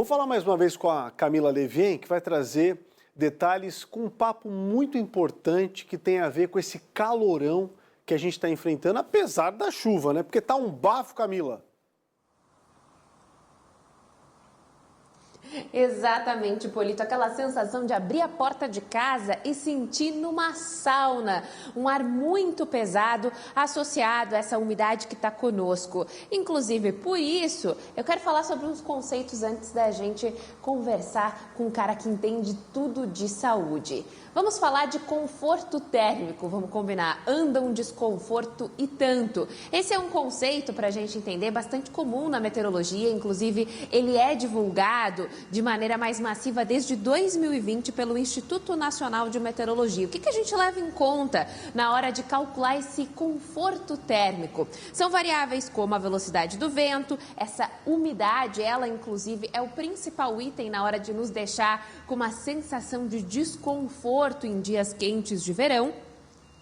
Vou falar mais uma vez com a Camila Levien, que vai trazer detalhes com um papo muito importante que tem a ver com esse calorão que a gente está enfrentando, apesar da chuva, né? Porque tá um bafo, Camila. Exatamente, Polito, aquela sensação de abrir a porta de casa e sentir numa sauna, um ar muito pesado associado a essa umidade que está conosco. Inclusive, por isso, eu quero falar sobre uns conceitos antes da gente conversar com um cara que entende tudo de saúde. Vamos falar de conforto térmico, vamos combinar, anda um desconforto e tanto. Esse é um conceito, para a gente entender, bastante comum na meteorologia, inclusive ele é divulgado de maneira mais massiva desde 2020 pelo Instituto Nacional de Meteorologia. O que a gente leva em conta na hora de calcular esse conforto térmico? São variáveis como a velocidade do vento, essa umidade, ela inclusive é o principal item na hora de nos deixar com uma sensação de desconforto em dias quentes de verão.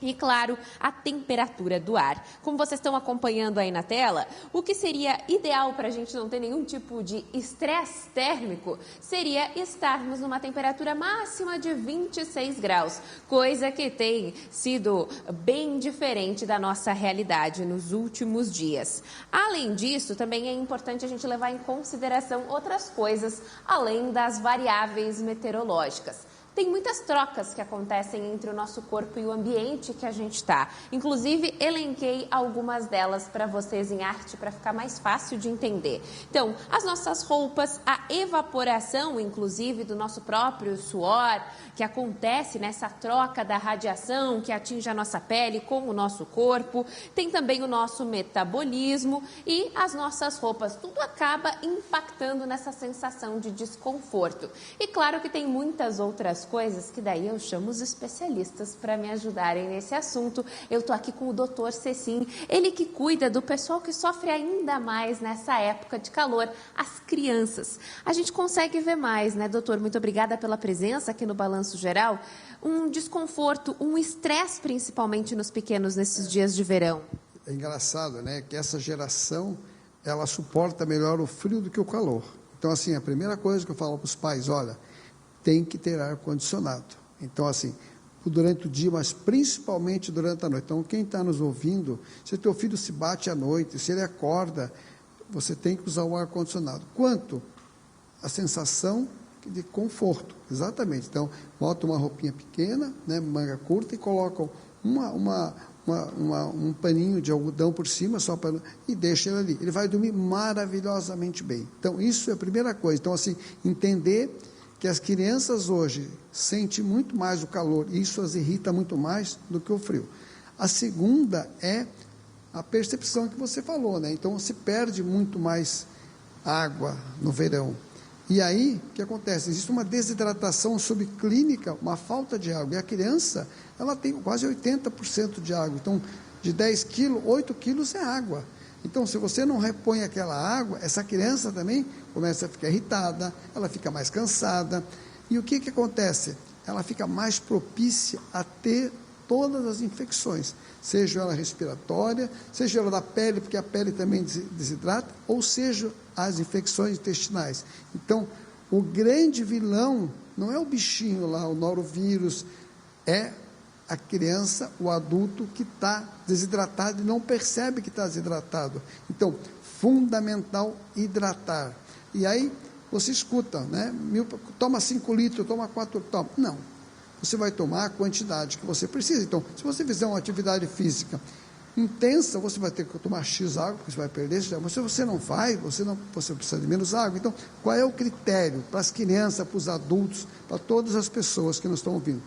E, claro, a temperatura do ar. Como vocês estão acompanhando aí na tela, o que seria ideal para a gente não ter nenhum tipo de estresse térmico seria estarmos numa temperatura máxima de 26 graus, coisa que tem sido bem diferente da nossa realidade nos últimos dias. Além disso, também é importante a gente levar em consideração outras coisas, além das variáveis meteorológicas. Tem muitas trocas que acontecem entre o nosso corpo e o ambiente que a gente está. Inclusive, elenquei algumas delas para vocês em arte para ficar mais fácil de entender. Então, as nossas roupas, a evaporação, inclusive, do nosso próprio suor, que acontece nessa troca da radiação que atinge a nossa pele com o nosso corpo. Tem também o nosso metabolismo e as nossas roupas. Tudo acaba impactando nessa sensação de desconforto. E claro que tem muitas outras coisas que daí eu chamo os especialistas para me ajudarem nesse assunto. Eu tô aqui com o Dr. Cecim, ele que cuida do pessoal que sofre ainda mais nessa época de calor, as crianças. A gente consegue ver mais, né, doutor? Muito obrigada pela presença aqui no Balanço Geral. Um desconforto, um estresse principalmente nos pequenos nesses dias de verão. É engraçado, né, que essa geração, ela suporta melhor o frio do que o calor. Então, assim, a primeira coisa que eu falo para os pais, olha, tem que ter ar-condicionado. Então, assim, durante o dia, mas principalmente durante a noite. Então, quem está nos ouvindo, se o teu filho se bate à noite, se ele acorda, você tem que usar o ar-condicionado. Quanto? A sensação de conforto, exatamente. Então, bota uma roupinha pequena, né, manga curta, e colocam um paninho de algodão por cima, só para, e deixa ele ali. Ele vai dormir maravilhosamente bem. Então, isso é a primeira coisa. Então, assim, entender que as crianças hoje sentem muito mais o calor, e isso as irrita muito mais do que o frio. A segunda é a percepção que você falou, né? Então, se perde muito mais água no verão. E aí, o que acontece? Existe uma desidratação subclínica, uma falta de água. E a criança, ela tem quase 80% de água. Então, de 10 quilos, 8 quilos é água. Então, se você não repõe aquela água, essa criança também começa a ficar irritada, ela fica mais cansada. E o que acontece? Ela fica mais propícia a ter todas as infecções, seja ela respiratória, seja ela da pele, porque a pele também desidrata, ou seja, as infecções intestinais. Então, o grande vilão não é o bichinho lá, o norovírus, é a criança, o adulto que está desidratado e não percebe que está desidratado. Então, fundamental hidratar. E aí, você escuta, né? Toma 5 litros, toma 4, toma. Não. Você vai tomar a quantidade que você precisa. Então, se você fizer uma atividade física intensa, você vai ter que tomar X água, porque você vai perder. Mas se você não faz, você precisa de menos água. Então, qual é o critério para as crianças, para os adultos, para todas as pessoas que nos estão ouvindo?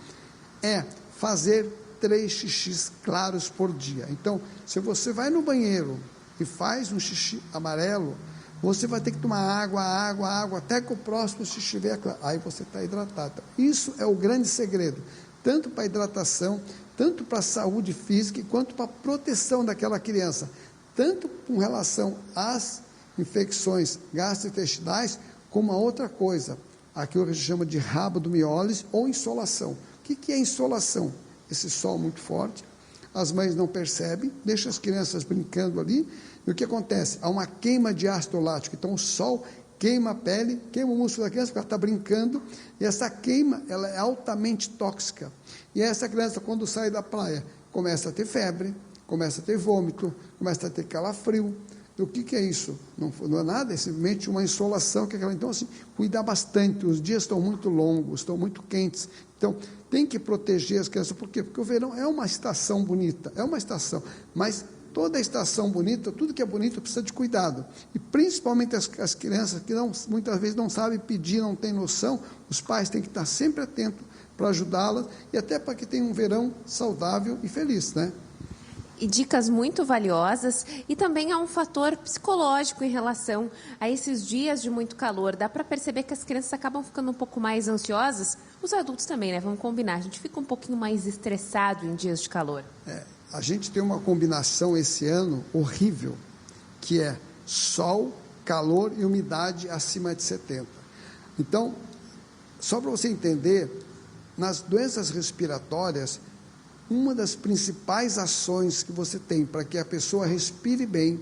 É fazer 3 xixis claros por dia. Então, se você vai no banheiro e faz um xixi amarelo, você vai ter que tomar água, até que o próximo xixi venha claro. Aí você está hidratado. Isso é o grande segredo, tanto para a hidratação, tanto para a saúde física, quanto para a proteção daquela criança, tanto com relação às infecções gastrointestinais, como a outra coisa, aquilo que a gente chama de rabdomiólise ou insolação. O que é insolação? Esse sol muito forte, as mães não percebem, deixam as crianças brincando ali, e o que acontece? Há uma queima de ácido lático, então o sol queima a pele, queima o músculo da criança, porque ela está brincando, e essa queima, ela é altamente tóxica. E essa criança, quando sai da praia, começa a ter febre, começa a ter vômito, começa a ter calafrio. O que é isso? Não é nada, é simplesmente uma insolação. Então, assim, cuidar bastante, os dias estão muito longos, estão muito quentes. Então, tem que proteger as crianças. Por quê? Porque o verão é uma estação bonita, é uma estação, mas toda estação bonita, tudo que é bonito precisa de cuidado. E principalmente as crianças que muitas vezes não sabem pedir, não têm noção, os pais têm que estar sempre atentos para ajudá-las e até para que tenha um verão saudável e feliz, né? E dicas muito valiosas, e também há um fator psicológico em relação a esses dias de muito calor. Dá para perceber que as crianças acabam ficando um pouco mais ansiosas, os adultos também, né? Vamos combinar, a gente fica um pouquinho mais estressado em dias de calor. A gente tem uma combinação esse ano horrível, que é sol, calor e umidade acima de 70. Então, só para você entender, nas doenças respiratórias, uma das principais ações que você tem para que a pessoa respire bem,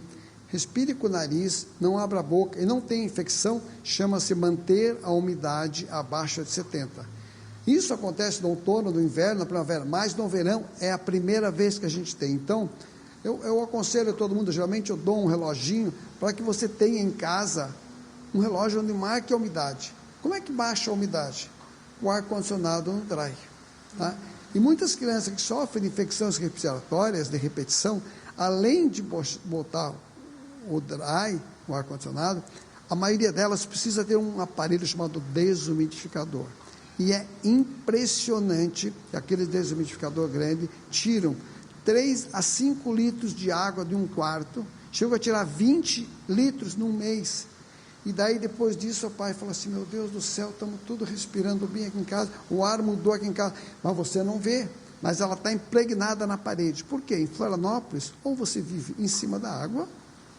respire com o nariz, não abra a boca e não tenha infecção, chama-se manter a umidade abaixo de 70. Isso acontece no outono, no inverno, na primavera, mas no verão é a primeira vez que a gente tem. Então, eu aconselho a todo mundo, geralmente eu dou um reloginho para que você tenha em casa um relógio onde marque a umidade. Como é que baixa a umidade? O ar-condicionado no dry, tá? E muitas crianças que sofrem de infecções respiratórias de repetição, além de botar o dry, o ar-condicionado, a maioria delas precisa ter um aparelho chamado desumidificador. E é impressionante que aquele desumidificador grande tiram 3 a 5 litros de água de um quarto, chegam a tirar 20 litros num mês. E daí, depois disso, o pai fala assim, meu Deus do céu, estamos tudo respirando bem aqui em casa, o ar mudou aqui em casa, mas você não vê, mas ela está impregnada na parede. Por quê? Em Florianópolis, ou você vive em cima da água,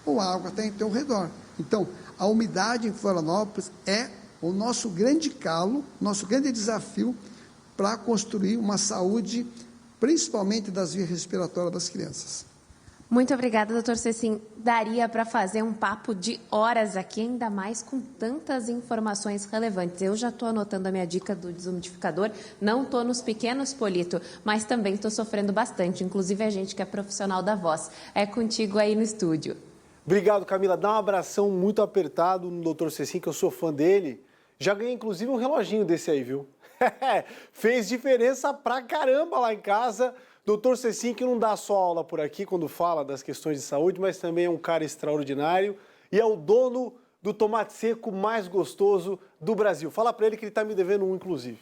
ou a água está em teu redor. Então, a umidade em Florianópolis é o nosso grande calo, nosso grande desafio para construir uma saúde, principalmente das vias respiratórias das crianças. Muito obrigada, doutor Cecim. Daria para fazer um papo de horas aqui, ainda mais com tantas informações relevantes. Eu já estou anotando a minha dica do desumidificador, não estou nos pequenos, Polito, mas também estou sofrendo bastante, inclusive a gente que é profissional da voz. É contigo aí no estúdio. Obrigado, Camila. Dá um abração muito apertado no doutor Cecim, que eu sou fã dele. Já ganhei, inclusive, um reloginho desse aí, viu? Fez diferença pra caramba lá em casa. Doutor Cecim, que não dá só aula por aqui quando fala das questões de saúde, mas também é um cara extraordinário e é o dono do tomate seco mais gostoso do Brasil. Fala pra ele que ele tá me devendo um, inclusive.